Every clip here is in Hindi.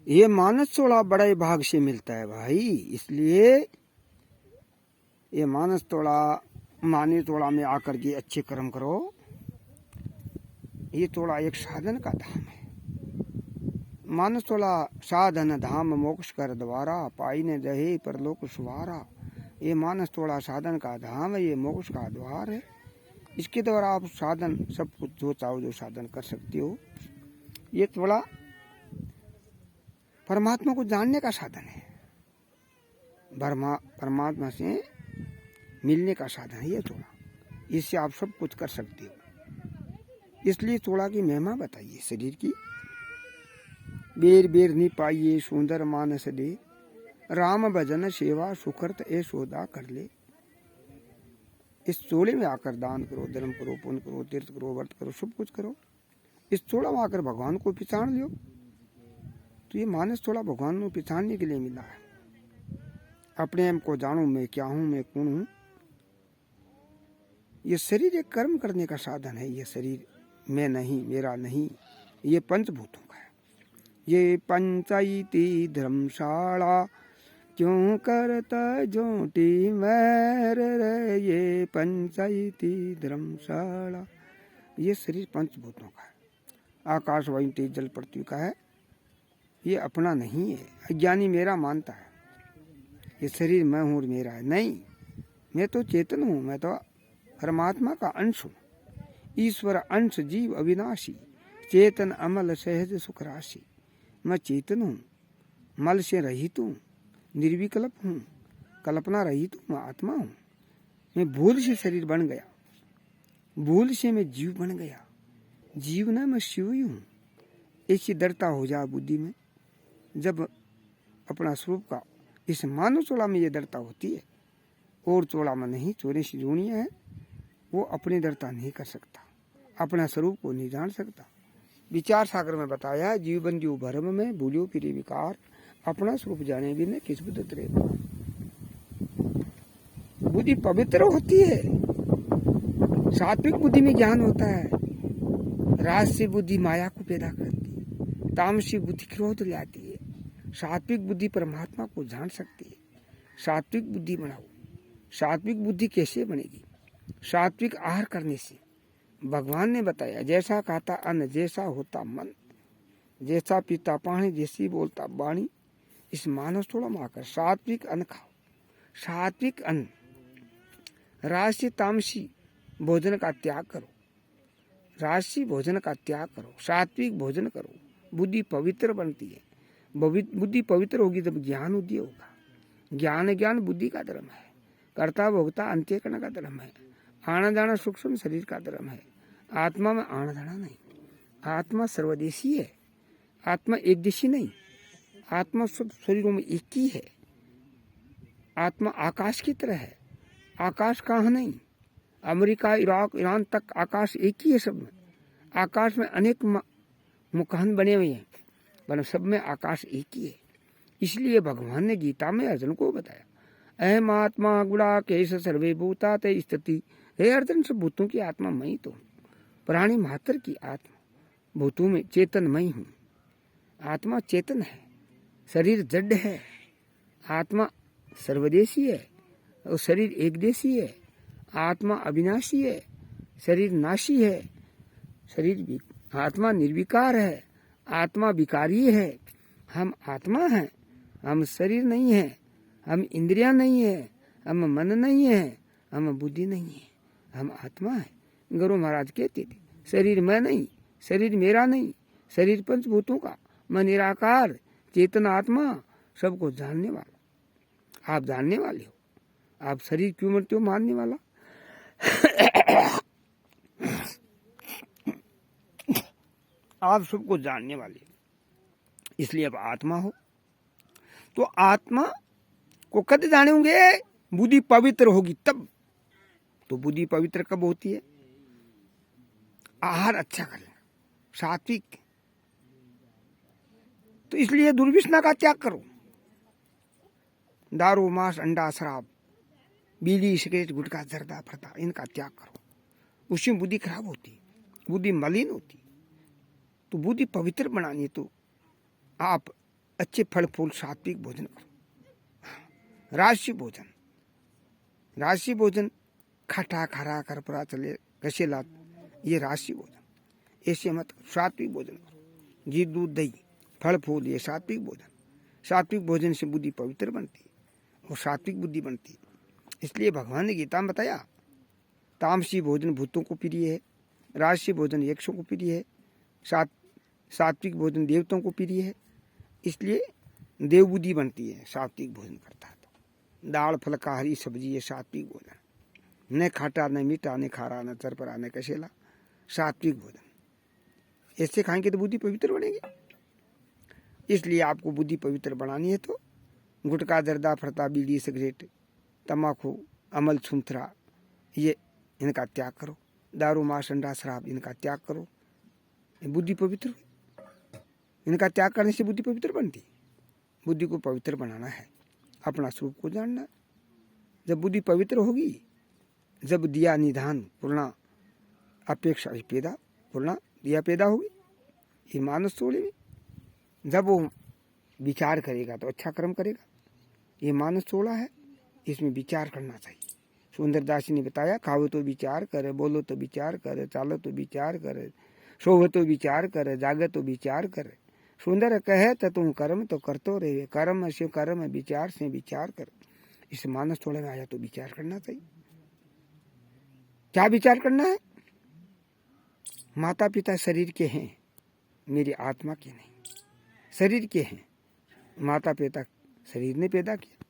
ये मानस तोड़ा बड़े भाग से मिलता है भाई। इसलिए ये मानस तोड़ा माने तोड़ा में आकर के अच्छे कर्म करो। ये तोड़ा एक साधन का धाम है। मानस तोड़ा साधन धाम मोक्ष कर द्वारा, पाई ने दहे परलोक सुवारा। ये मानस तोड़ा साधन का धाम है, ये मोक्ष का द्वार है। इसके द्वारा आप साधन सब कुछ जो चाहो जो साधन कर सकते हो। ये तोड़ा परमात्मा को जानने का साधन है, परमात्मा से मिलने का साधन है ये तोड़ा। इससे आप सब कुछ कर सकते हो। इसलिए तोड़ा की महिमा बताइए शरीर की। बेर बेर नहीं पाइए सुंदर मानस दे, राम भजन सेवा सुखर्त ए सौदा कर ले। इस चोले में आकर दान करो, धर्म करो, पुण्य करो, तीर्थ करो, व्रत करो, सब कुछ करो। इस चोला में आकर भगवान को पहचान लियो। तो ये मानस थोड़ा भगवान को पहचानने के लिए मिला है। अपने आप को जानू, मैं क्या हूं, मैं कौन हूं। ये शरीर एक कर्म करने का साधन है। ये शरीर मैं नहीं, मेरा नहीं, ये पंचभूतों का है। ये पंचायती धर्मशाला क्यों करता जोटी मैर रे, ये पंचायती धर्मशाला। ये शरीर पंचभूतों का है। आकाश वायु तेज जल पृथ्वी का है। ये अपना नहीं है। अज्ञानी मेरा मानता है ये शरीर मैं हूँ और मेरा है। नहीं, मैं तो चेतन हूँ, मैं तो परमात्मा का अंश हूँ। ईश्वर अंश जीव अविनाशी, चेतन अमल सहज सुख राशि। मैं चेतन हूँ, मल से रहित हूँ, निर्विकल्प हूँ, कल्पना रहित हूँ, मैं आत्मा हूँ। मैं भूल से शरीर बन गया, भूल से मैं जीव बन गया। जीव न मैं शिव ही हूँ। ऐसी दृढ़ता हो जाए बुद्धि में। जब अपना स्वरूप का इस मानव चोला में ये दृढ़ता होती है, और चोला में नहीं, चोरे से जोड़ियाँ है, वो अपनी दृढ़ता नहीं कर सकता, अपना स्वरूप को नहीं जान सकता। विचार सागर में बताया, जीवन जो भरम में भूलियो फिरे विकार, अपना स्वरूप जाने भी न किस बुद्ध रे। बुद्धि पवित्र होती है। सात्विक बुद्धि में ज्ञान होता है। राजसी बुद्धि माया को पैदा करती है। तामसी बुद्धि क्रोध लाती है। सात्विक बुद्धि परमात्मा को जान सकती है। सात्विक बुद्धि बनाओ। सात्विक बुद्धि कैसे बनेगी? सात्विक आहार करने से। भगवान ने बताया, जैसा खाता अन्न जैसा होता मन, जैसा पीता पानी जैसी बोलता वाणी। इस मानस थोड़ा में आकर सात्विक अन्न खाओ। सात्विक अन्न, राजसी तामसी भोजन का त्याग करो। राजसी भोजन का त्याग करो, सात्विक भोजन करो। बुद्धि पवित्र बनती है। बुद्धि पवित्र होगी तब ज्ञान उदय होगा। ज्ञान बुद्धि का धर्म है। कर्ता भोक्ता अंत्यकरण का धर्म है। आना जाना सूक्ष्म शरीर का धर्म है। आत्मा में आना जाना नहीं। आत्मा सर्वदेशी है। आत्मा एक देशी नहीं। आत्मा सब शरीरों में एक ही है। आत्मा आकाश की तरह है। आकाश कहाँ नहीं, अमेरिका, इराक, ईरान तक आकाश एक ही है। सब में आकाश में अनेक मुखान बने हुए हैं, पर सब में आकाश एक ही है। इसलिए भगवान ने गीता में अर्जुन को बताया, अहम आत्मा गुड़ा केश सर्वे भूता ते स्थिति। हे अर्जुन, सब भूतों की आत्मा मैं ही तो हूँ। प्राणी मात्र की आत्मा, भूतों में चेतन मैं हूँ। आत्मा चेतन है, शरीर जड़ है। आत्मा सर्वदेशी है और शरीर एकदेशी है। आत्मा अविनाशी है, शरीर नाशी है। आत्मा निर्विकार है, आत्मा विकारी है। हम आत्मा हैं, हम शरीर नहीं है, हम इंद्रियां नहीं है, हम मन नहीं है, हम बुद्धि नहीं है, हम आत्मा है। गुरु महाराज कहते थे, शरीर मैं नहीं, शरीर मेरा नहीं, शरीर पंचभूतों का, मैं निराकार चेतन आत्मा, सबको जानने वाला। आप जानने वाले हो, आप शरीर क्यों मरते हो मानने वाला। आप सबको जानने वाले, इसलिए अब आत्मा हो। तो आत्मा को कद जानेंगे, बुद्धि पवित्र होगी तब। तो बुद्धि पवित्र कब होती है? आहार अच्छा करें, सात्विक। तो इसलिए दुर्विष्णा का त्याग करो। दारू, मांस, अंडा, शराब, बीड़ी, सिगरेट, गुटखा, जर्दा, फरदा, इनका त्याग करो। उसमें बुद्धि खराब होती, बुद्धि मलिन होती। तो बुद्धि पवित्र बनानी तो आप अच्छे फल फूल सात्विक भोजन करो। राशि भोजन खटा खरा करपरा चले कसे लात, ये राशि भोजन ऐसे मत। सात्विक भोजन करो, घी दूध दही फल फूल, ये सात्विक भोजन। सात्विक भोजन से बुद्धि पवित्र बनती है और सात्विक बुद्धि बनती है। इसलिए भगवान ने गीता में बताया, तामसी भोजन भूतों को प्रिय है, राजसी भोजन यक्षों को प्रिय है, सात्विक भोजन देवताओं को प्रिय है। इसलिए देव बुद्धि बनती है सात्विक भोजन करता है तो। दाल फल का हरी सब्जी, ये सात्विक भोजन। न खाटा न मीठा न खारा न चरपरा न कसेला, सात्विक भोजन। ऐसे खाएंगे तो बुद्धि पवित्र बनेगी। इसलिए आपको बुद्धि पवित्र बनानी है तो गुटखा जर्दा फरता बीड़ी सिगरेट तम्बाकू अमल सुंथरा, ये इनका त्याग करो। दारू मांस अंडा शराब, इनका त्याग करो। बुद्धि पवित्र, इनका त्याग करने से बुद्धि पवित्र बनती। बुद्धि को पवित्र बनाना है, अपना स्वरूप को जानना। जब बुद्धि पवित्र होगी, जब दिया निधान पूर्णा अपेक्षा पैदा, पूर्णा दिया पैदा होगी ये मानस सोले में। जब वो विचार करेगा तो अच्छा कर्म करेगा। ये मानस सोला है, इसमें विचार करना चाहिए। सुंदरदास ने बताया, खाओ तो विचार करे, बोलो तो विचार करे, चालो तो विचार करे, सोहो तो विचार करे, जागे तो विचार करे। सुंदर कहे तो तुम कर्म तो करतो रहे, कर्म से कर्म विचार से विचार कर। इस मानस थोड़े में आया तो विचार करना चाहिए। क्या विचार करना है? माता पिता शरीर के हैं, मेरी आत्मा के नहीं। शरीर के हैं, माता पिता शरीर ने पैदा किया,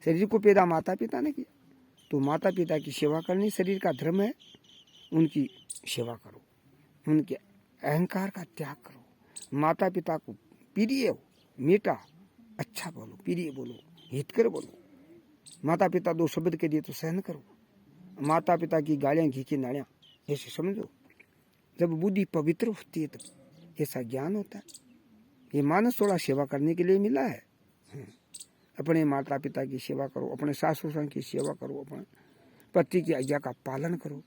शरीर को पैदा माता पिता ने किया। तो माता पिता की सेवा करनी शरीर का धर्म है। उनकी सेवा करो, उनके अहंकार का त्याग करो। माता पिता को प्रिय हो, मीठा अच्छा बोलो, प्रिय बोलो, हितकर बोलो। माता पिता दो शब्द के दिए तो सहन करो। माता पिता की गालियां घी की नालियां ऐसे समझो। जब बुद्धि पवित्र होती है तब ऐसा ज्ञान होता है। ये मानस थोड़ा सेवा करने के लिए मिला है। अपने माता पिता की सेवा करो, अपने सास ससुर की सेवा करो, अपने पति की आज्ञा का पालन करो।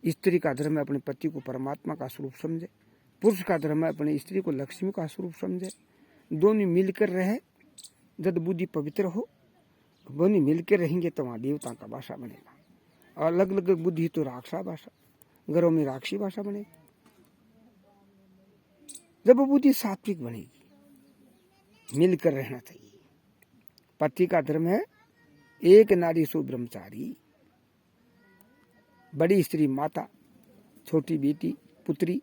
स्त्री का धर्म है अपने पति को परमात्मा का स्वरूप समझे, पुरुष का धर्म है अपनी स्त्री को लक्ष्मी का स्वरूप समझे। दोनों मिलकर रहे, जब बुद्धि पवित्र हो, दोनों मिलकर रहेंगे तो वहाँ देवता का भाषा बनेगा। और अलग अलग बुद्धि तो राक्षा भाषा, घरों में राक्षसी भाषा बनेगी। जब बुद्धि सात्विक बनेगी, मिलकर रहना चाहिए। पति का धर्म है एक नारी सो ब्रह्मचारी, बड़ी स्त्री माता, छोटी बेटी पुत्री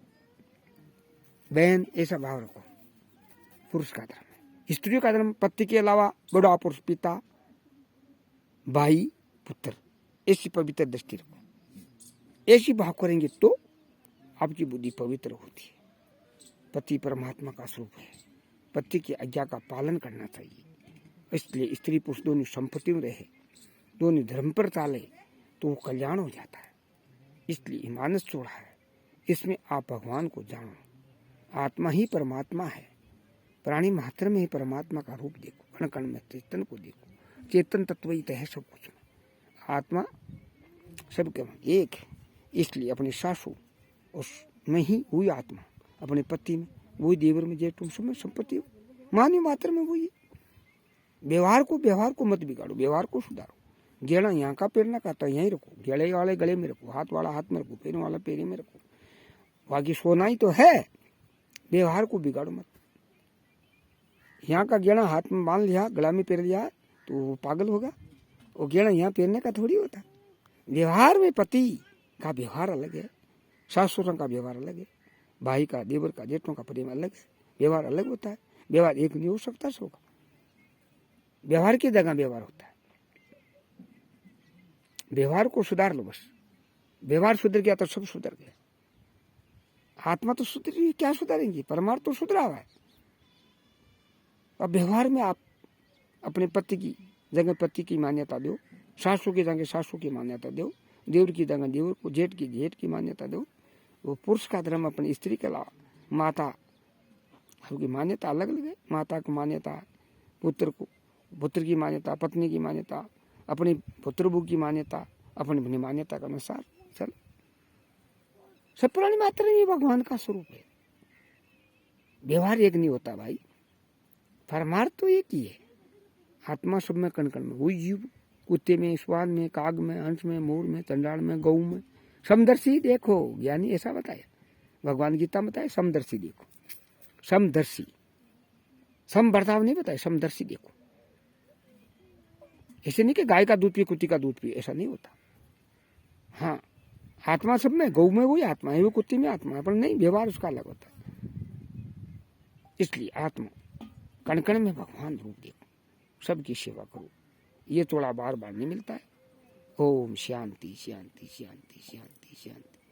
बहन, ऐसा भाव रखो। पुरुष का धर्म है। स्त्रियों का धर्म पति के अलावा बड़ा पुरुष, पिता, भाई, पुत्र, ऐसी पवित्र दृष्टि रखो। ऐसी भाव करेंगे तो आपकी बुद्धि पवित्र होती है। पति परमात्मा का स्वरूप है, पति की आज्ञा का पालन करना चाहिए। इसलिए स्त्री पुरुष दोनों संपत्ति में रहे, दोनों धर्म पर चाले तो वो कल्याण हो जाता है। इसलिए मानस छोड़ा है, इसमें आप भगवान को जानो। आत्मा ही परमात्मा है। प्राणी मात्र में ही परमात्मा का रूप देखो, कण कण में चेतन को देखो। चेतन तत्व ही तो है सब कुछ में, आत्मा सबके में एक है। इसलिए अपने सासू उसमें ही हुई आत्मा, अपने पति में वही, देवर में जेठ सब में संपत्ति हो, मान्य मात्र में वही। व्यवहार को मत बिगाड़ो, व्यवहार को सुधारो। गेड़ा यहाँ का पेरना का तो यहीं रखो, गेड़े वाले गले में रखो, हाथ वाला हाथ में रखो, पैर वाला पैर में रखो। बाकी सोना ही तो है, व्यवहार को बिगाड़ो मत। यहाँ का गेड़ा हाथ में बांध लिया, गला में पेर लिया तो वो पागल होगा। वो गेड़ा यहाँ पेरने का थोड़ी होता। व्यवहार में पति का व्यवहार अलग है, सास ससुर का व्यवहार अलग है, भाई का, देवर का, जेठों का प्रेम अलग है, व्यवहार अलग होता है। व्यवहार एक नहीं हो सकता सबका, व्यवहार की जगह व्यवहार होता है। व्यवहार को सुधार लो बस। व्यवहार सुधर गया तो सब सुधर गया। आत्मा तो सुधर रही है, क्या सुधारेंगे? परमार्थ तो सुधरा हुआ है। अब व्यवहार में आप अपने पति की जगह पति की मान्यता दो, सासू की जगह सासू की मान्यता दो, देवर की जगह देवर को, जेठ की मान्यता दो। वो पुरुष का धर्म अपनी स्त्री के अलावा माता, सबकी मान्यता अलग अलग है। माता की मान्यता, पुत्र की मान्यता, पत्नी की मान्यता, अपनी पुत्रभू की मान्यता, अपनी मान्यता के अनुसार चल। सब प्राणी मात्र ही भगवान का स्वरूप है। व्यवहार एक नहीं होता भाई। परमार्थ तो एक ही है, आत्मा सब में कण कण में। वही जीव कुत्ते में, श्वान में, काग में, हंस में, मोर में, चंडाल में, गऊ में। समदर्शी देखो, ज्ञानी ऐसा बताया, भगवान गीता में बताया समदर्शी देखो, समदर्शी। सम बर्ताव नहीं बताया, समदर्शी देखो। ऐसे नहीं कि गाय का दूध पी कुत्ती का दूध पी, ऐसा नहीं होता। हाँ, आत्मा सब में, गऊ में वही आत्मा है, वो कुत्ती में आत्मा है, पर नहीं, व्यवहार उसका अलग होता है। इसलिए आत्मा कण कण में भगवान रूप देखो, सबकी सेवा करो। ये थोड़ा बार बार नहीं मिलता है। ओम शांति शांति शांति शांति शांति।